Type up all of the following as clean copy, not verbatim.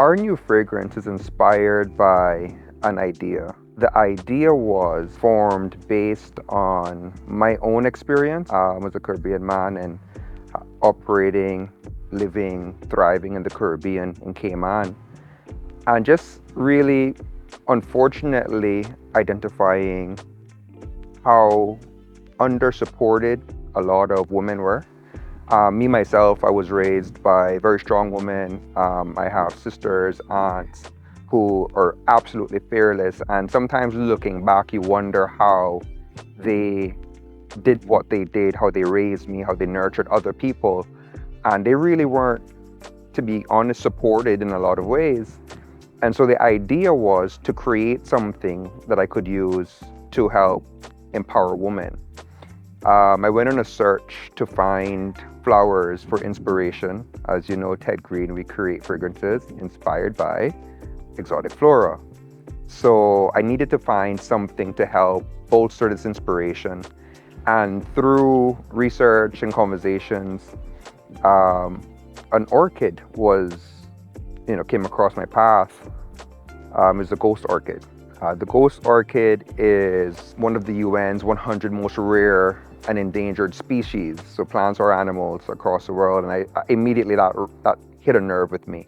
Our new fragrance is inspired by an idea. The idea was formed based on my own experience as a Caribbean man and operating, living, thriving in the Caribbean in Cayman. And just really, unfortunately, identifying how under-supported a lot of women were. Me, myself, I was raised by very strong women. I have sisters, aunts who are absolutely fearless. And sometimes looking back, you wonder how they did what they did, how they raised me, how they nurtured other people. And they really weren't, to be honest, supported in a lot of ways. And so the idea was to create something that I could use to help empower women. I went on a search to find flowers for inspiration. As you know, Ted Green, we create fragrances inspired by exotic flora. So I needed to find something to help bolster this inspiration. And through research and conversations, an orchid came across my path. It's a ghost orchid. The ghost orchid is one of the UN's 100 most rare and endangered species, so plants or animals across the world. And I immediately that hit a nerve with me.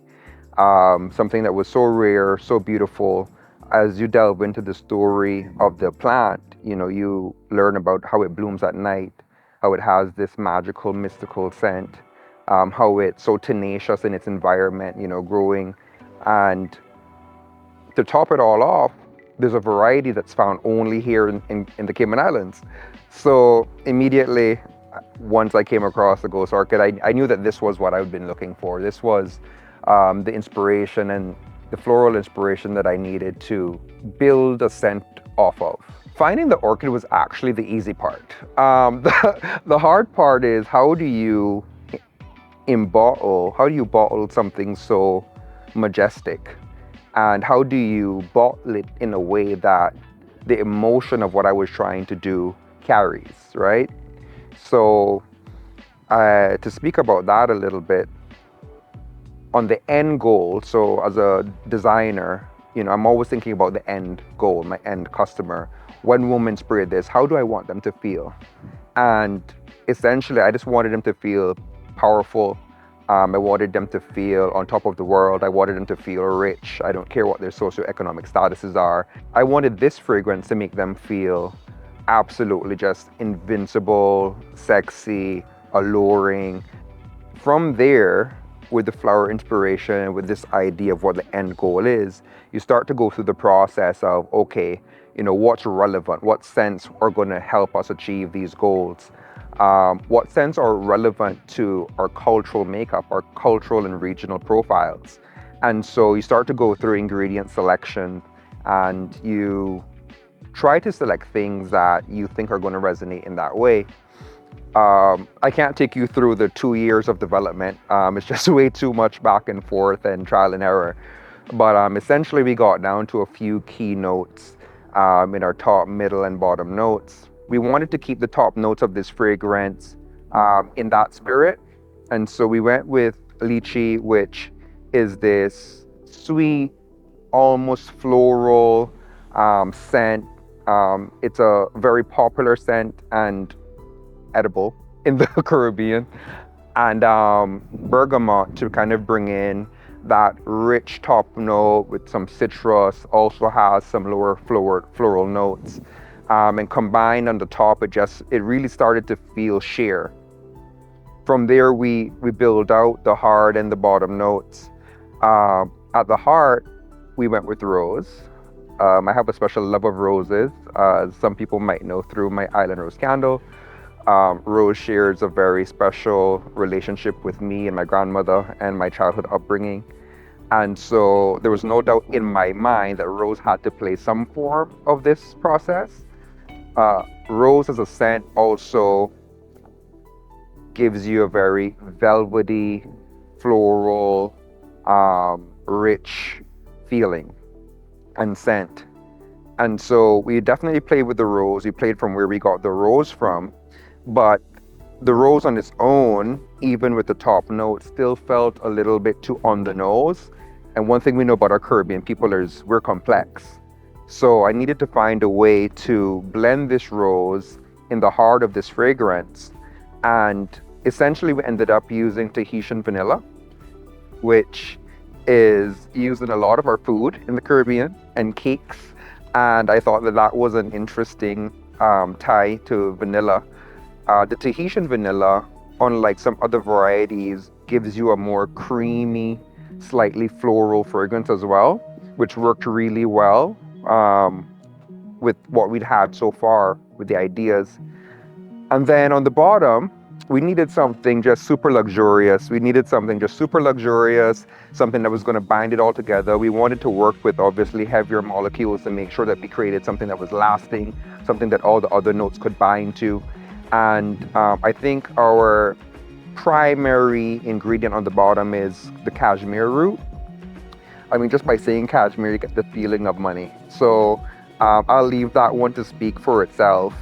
Something that was so rare, so beautiful. As you delve into the story of the plant, you learn about how it blooms at night, how it has this magical, mystical scent, how it's so tenacious in its environment, growing. And to top it all off, there's a variety that's found only here in the Cayman Islands. So immediately, once I came across the ghost orchid, I knew that this was what I've been looking for. This was the inspiration and the floral inspiration that I needed to build a scent off of. Finding the orchid was actually the easy part. The hard part is how do you bottle something so majestic? And how do you bottle it in a way that the emotion of what I was trying to do carries, right? So to speak about that a little bit, on the end goal, so as a designer, I'm always thinking about the end goal, my end customer. When women spray this, how do I want them to feel? And essentially, I just wanted them to feel powerful. I wanted them to feel on top of the world. I wanted them to feel rich. I don't care what their socioeconomic statuses are. I wanted this fragrance to make them feel absolutely just invincible, sexy, alluring. From there, with the flower inspiration, with this idea of what the end goal is, you start to go through the process of, okay, what's relevant? What scents are going to help us achieve these goals? What scents are relevant to our cultural makeup, our cultural and regional profiles? And so you start to go through ingredient selection and you try to select things that you think are going to resonate in that way. I can't take you through the 2 years of development. It's just way too much back and forth and trial and error. But essentially we got down to a few key notes in our top, middle, and bottom notes. We wanted to keep the top notes of this fragrance in that spirit. And so we went with lychee, which is this sweet, almost floral scent. It's a very popular scent and edible in the Caribbean. And bergamot to kind of bring in that rich top note with some citrus, also has some lower floral notes. And combined on the top, it really started to feel sheer. From there, we build out the heart and the bottom notes. At the heart, we went with rose. I have a special love of roses, as some people might know through my Island Rose candle. Rose shares a very special relationship with me and my grandmother and my childhood upbringing. And so there was no doubt in my mind that rose had to play some form of this process. Rose as a scent also gives you a very velvety, floral, rich feeling and scent. And so we definitely played with the rose. We played from where we got the rose from, but the rose on its own, even with the top note, still felt a little bit too on the nose. And one thing we know about our Caribbean people is we're complex. So I needed to find a way to blend this rose in the heart of this fragrance. And essentially we ended up using Tahitian vanilla, which is used in a lot of our food in the Caribbean and cakes. And I thought that that was an interesting tie to vanilla. The Tahitian vanilla, unlike some other varieties, gives you a more creamy, slightly floral fragrance as well, which worked really well with what we'd had so far with the ideas. And then on the bottom, we needed something just super luxurious. We needed something just super luxurious, something that was going to bind it all together. We wanted to work with obviously heavier molecules to make sure that we created something that was lasting, something that all the other notes could bind to. And I think our primary ingredient on the bottom is the cashmere root. I mean, just by saying cashmere, you get the feeling of money. So I'll leave that one to speak for itself.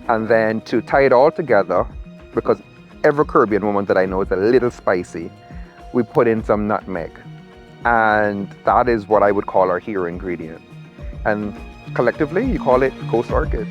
And then to tie it all together, because every Caribbean woman that I know is a little spicy, we put in some nutmeg. And that is what I would call our hero ingredient. And collectively, you call it Coast Orchid.